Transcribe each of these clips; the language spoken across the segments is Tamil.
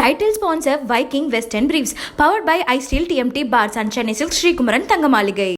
Title sponsor Viking Western Briefs. Powered by iSteel TMT Bars and Chennai Silk Srikumaran Thangamaligai.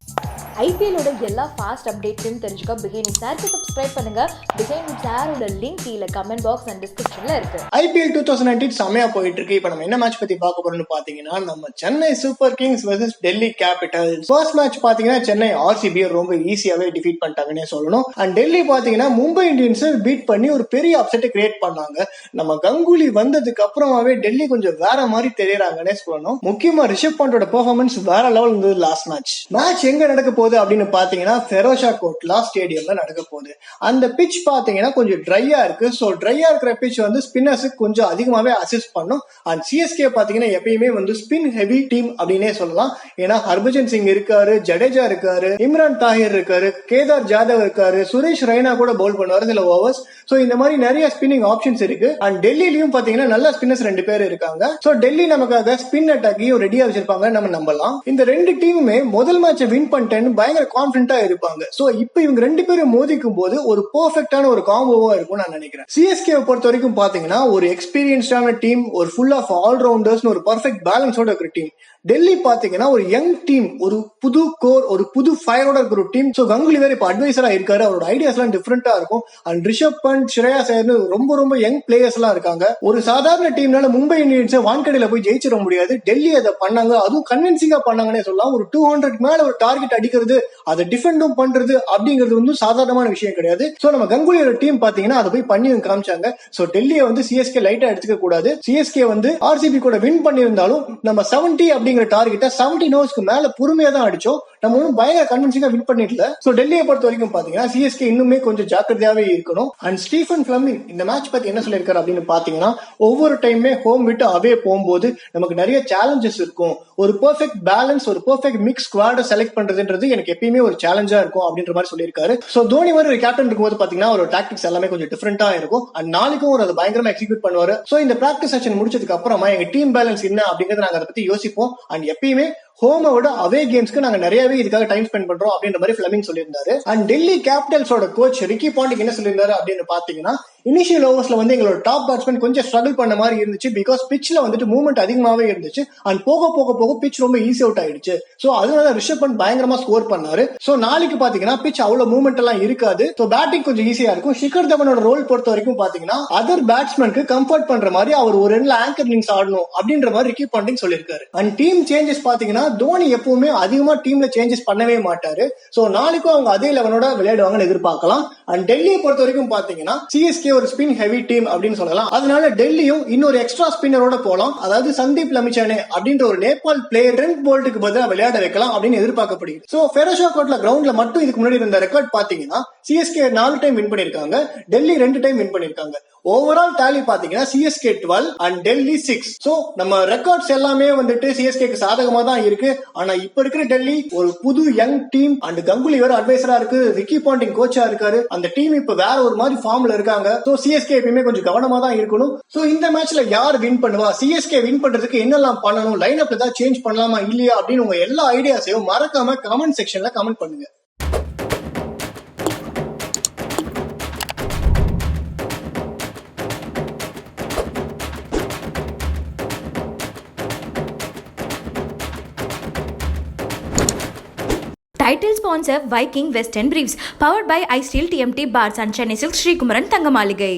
ஐபிஎலோட எல்லா ஃபாஸ்ட் அப்டேட்ஸையும் தெரிஞ்சுக்க பிஹைண்ட் இட்ஸ் ஆருக்கு சப்ஸ்கிரைப் பண்ணுங்க. பிஹைண்ட் இட்ஸ் ஆரோட லிங்க் கீழே கமெண்ட் பாக்ஸ் அண்ட் டிஸ்கிரிப்ஷன்ல இருக்கு. ஐபிஎல் 2019 செமையா போயிட்டு இருக்கு. இப்போ நம்ம என்ன மேட்ச் பத்தி பார்க்க போறோம்னு பாத்தீங்கன்னா, நம்ம Chennai super Kings versus Delhi Capitals. First match பாத்தீங்கன்னா சென்னை ஆர்சிபி ரொம்ப ஈஸியாவே டிஃபீட் பண்ணிட்டாங்கன்னே சொல்லணும். அண்ட் டெல்லி பாத்தீங்கன்னா மும்பை இந்தியன்ஸ் பீட் பண்ணி ஒரு பெரிய அப்செட் கிரியேட் பண்ணாங்க. நம்ம கங்குலி வந்ததுக்கு அப்புறமாவே டெல்லி கொஞ்சம் வேற மாதிரி தெரியறாங்கன்னே சொல்லணும். முக்கியமா ரிஷப் பண்டோட பெர்ஃபார்மன்ஸ் வேற லெவல் இருந்தது லாஸ்ட் மேட்ச் எங்க நடக்க போகுது அப்படின்னு பாத்தீங்கன்னா ஃபெரோஷா கோட்லா ஸ்டேடியம்ல நடக்க போகுது. அந்த பிட்ச் பாத்தீங்கன்னா கொஞ்சம் ட்ரையா இருக்கு. சோ ட்ரையா இருக்கிற பிட்ச் வந்து ஸ்பின்னர்ஸுக்கு கொஞ்சம் அதிகமாவே அசிஸ்ட் பண்ணும். அண்ட் சிஎஸ்கே பாத்தீங்கன்னா எப்பயுமே வந்து ஸ்பின் ஹெவி டீம் அப்படின்னே சொல்லலாம். ஏன்னா ஹர்பஜன் சிங் இருக்காரு, ஜடேஜா இருக்காரு, இம்ரான் தாஹிர் இருக்காரு, கேதார் ஜாதவ் இருக்காரு, சுரேஷ் ரெய்னா கூட பவுல் பண்ணுவாரு சில ஓவர்ஸ். சோ இந்த மாதிரி நிறைய ஸ்பின்னிங் ஆப்ஷன்ஸ் இருக்கு. அண்ட் டெல்லியிலயும் பாத்தீங்கன்னா நல்ல ஸ்பின்னர்ஸ் 2 பேர் இருக்காங்க. சோ டெல்லி நமக்காக ஸ்பின் அட்டாக்கையும் ரெடியா வச்சிருப்பாங்க நம்ம நம்பலாம். இந்த 2 டீமுமே முதல் மேட்சை வின் பண்ணிட்டேன்னு பயங்கர கான்பிடண்டா இருப்பாங்க. சோ இப்போ இவங்க 2 பேரும் மோதிக்கும் போது ஒரு பெர்ஃபெக்ட்டான ஒரு காம்போவா இருக்கும் நான் நினைக்கிறேன். சிஎஸ்கே பொறுத்த வரைக்கும் பாத்தீங்கன்னா ஒரு எக்ஸ்பீரியன்ஸ்டான டீம், ஒரு ஃபுல் ஆஃப் ஆல்ரவுண்டர்ஸ், ஒரு பர்ஃபெக்ட் பேலன்ஸோட இருக்கிற டீம். டெல்லி பாத்தீங்கன்னா ஒரு யங் டீம், ஒரு புது கோர், ஒரு புது ஃபயரோட இருக்கிற ஒரு டீம். சோ கங்குலி வேற இப்ப அட்வைசரா இருக்காரு. அவரோட ஐடியாஸ் எல்லாம் டிஃபரெண்டா இருக்கும். அண்ட் ரிஷப் பண்ட், ஸ்ரேயாஸ் ஐயர்னு ரொம்ப யங் பிளேயர்ஸ் எல்லாம் இருக்காங்க. ஒரு சாதாரண டீம்னால மும்பை இந்தியன்ஸ் வான்கடையில போய் ஜெயிச்சிட முடியாது. டெல்லி அதை பண்ணாங்க, அதுவும் கன்வின்சிங்கா பண்ணாங்கன்னே சொல்லலாம். ஒரு 200 மேல ஒரு டார்கெட் அடிக்கிறது, அதை டிஃபெண்டும் பண்றது அப்படிங்கிறது வந்து சாதாரணமான விஷயம் கிடையாது. சோ நம்ம கங்குலியோட டீம் பாத்தீங்கன்னா அதை போய் பண்ணி காமிச்சாங்க. சோ டெல்லியை வந்து சிஎஸ்கே லைட்டா எடுத்துக்க கூடாது. சிஎஸ்கே வந்து ஆர்சிபி கூட வின் பண்ணியிருந்தாலும் நம்ம 70 அப்படிங்கிற டார்கெட்டை 70 ஓவர்ஸ்க்கு மேல பொறுமையா தான் அடிச்சோம். நம்ம ஒன்றும் பயங்கர கன்வின்சிங்கா வின் பண்ணிடல. சோ டெல்லியை பொறுத்த வரைக்கும் பாத்தீங்கன்னா சிஎஸ்கே இன்னுமே கொஞ்சம் ஜாக்கிரதையாவே இருக்கணும். அண்ட் ஸ்டீஃபன் பிளமிங் இந்த மேட்ச் பத்தி என்ன சொல்லியிருக்காரு அப்படின்னு பாத்தீங்கன்னா, ஒவ்வொரு டைமே ஹோம் விட்டு அவே போகும்போது நமக்கு நிறைய சேலஞ்சஸ் இருக்கும். ஒரு பெர்ஃபெக்ட் பேலன்ஸ், ஒரு பெர்ஃபெக்ட் மிக்ஸ் ஸ்குவாட செலக்ட் பண்றதுன்றது எனக்கு எப்பயுமே ஒரு சேலஞ்சா இருக்கும் அப்படின்ற மாதிரி சொல்லியிருக்காரு. சோ தோனி மாதிரி ஒரு கேப்டன் இருக்கும்போது பாத்தீங்கன்னா ஒரு டாக்டிக்ஸ் எல்லாமே கொஞ்சம் டிஃபரெண்டா இருக்கும். அண்ட் நாளைக்கும் ஒரு அதை பயங்கரமா எக்ஸிக்யூட் பண்ணுவாரு. சோ இந்த பிராக்டிஸ் செஷன் முடிச்சதுக்கு அப்புறமா எங்க டீம் பேலன்ஸ் என்ன அப்படிங்கறத நாங்க அதை பத்தி யோசிப்போம். அண்ட் எப்பயுமே ஹோமை விட அவே கேம்ஸ்க்கு நாங்க நிறையவே இதுக்காக டைம் ஸ்பெண்ட் பண்றோம் அப்படின்ற மாதிரி பிளமிங் சொல்லியிருந்தாரு. அண்ட் டெல்லி கேபிட்டல்ஸோட கோச் ரிக்கி பாண்டிங் என்ன சொல்லியிருந்தாரு அப்படின்னு பாத்தீங்கன்னா, இனிஷியல் ஓவர்ஸ்ல வந்து எங்களோட டாப் பேட்ஸ்மேன் கொஞ்சம் ஸ்ட்ரகிள் பண்ண மாதிரி இருந்துச்சு. பிகாஸ் பிட்ச்ல வந்துட்டு மூவ்மெண்ட் அதிகமாவே இருந்துச்சு. அண்ட் போக பிட்ச் ரொம்ப ஈஸி அவுட் ஆயிடுச்சு. சோ அதனால ரிஷப் பண்ட் பயங்கரமா ஸ்கோர் பண்ணாரு. சோ நாளைக்கு பாத்தீங்கன்னா பிட்ச் அவ்வளவு மூவ்மெண்ட் எல்லாம் இருக்காது. சோ பேட்டிங் கொஞ்சம் ஈஸியா இருக்கும். ஷிகர் தவனோட ரோல் பொறுத்த வரைக்கும் பாத்தீங்கன்னா அதர் பேட்ஸ்மேனுக்கு கம்ஃபர்ட் பண்ற மாதிரி அவர் ஒரு ரெண்டுல ஆங்கர் இன்னிங்ஸ் ஆடணும் அப்படின்ற மாதிரி ரிக்கி பாண்டிங் சொல்லியிருக்காரு. அண்ட் டீம் சேஞ்சஸ் பாத்தீங்கன்னா தோனி எப்பவுமே அதிகமா டீம்ல சேஞ்சஸ் பண்ணவே மாட்டாரு. சோ நாளைக்கும் அவங்க அதே லெவனோட விளையாடுவாங்கன்னு எதிர்பார்க்கலாம். அண்ட் டெல்லியை பொறுத்த வரைக்கும் பாத்தீங்கன்னா சிஎஸ்கே ஒரு ஸ்பின் ஹெவி டீம் அப்படின்னு சொல்லலாம். அதனால டெல்லியும் இன்னொரு எக்ஸ்ட்ரா ஸ்பின்னரோட போலாம். அதாவது சந்தீப் லமிச்சானே அப்படின்ற ஒரு நேபாள் பிளேயர் ட்ரெண்ட் போல்ட்டுக்கு பதிலாக விளையாட வைக்கலாம் அப்படின்னு எதிர்பார்க்கப்படுகிறது. சோ ஃபெரோஷா கோட்ல கிரவுண்ட்ல மட்டும் இதுக்கு முன்னாடி இருந்த ரெக்கார்ட் பாத்தீங்கன்னா சிஎஸ்கே 4 டைம் வின் பண்ணிருக்காங்க, டெல்லி 2 டைம் வின் பண்ணிருக்காங்க. ஓவரால் டாலி பாத்தீங்கன்னா சிஎஸ்கே 12 அண்ட் டெல்லி 6. சோ நம்ம ரெக்கார்ட்ஸ் எல்லாமே வந்துட்டு சிஎஸ்கேக்கு சாதகமா தான் இருக்கு. ஆனா இப்ப இருக்கிற டெல்லி ஒரு புது யங் டீம். அண்ட் கங்குலி வேற அட்வைசரா இருக்கு, ரிக்கி பாண்டிங் கோச்சா இருக்காரு. அந்த டீம் இப்ப வேற ஒரு மாதிரி ஃபார்ம்ல இருக்காங்க. சோ சிஎஸ்கே எப்பயுமே கொஞ்சம் கவனமா தான் இருக்கணும். சோ இந்த மேட்ச்ல யார் வின் பண்ணுவா, சிஎஸ்கே வின் பண்றதுக்கு என்னெல்லாம் பண்ணணும், லைன் அப்ல ஏதாவது சேஞ்ச் பண்ணலாமா இல்லையா அப்படின்னு உங்க எல்லா ஐடியாஸையும் மறக்காம கமெண்ட் செக்ஷன்ல கமெண்ட் பண்ணுங்க. Title sponsor Viking Western Briefs. Powered by iSteel TMT Bars and Chennai Silk Srikumaran Thangamaligai.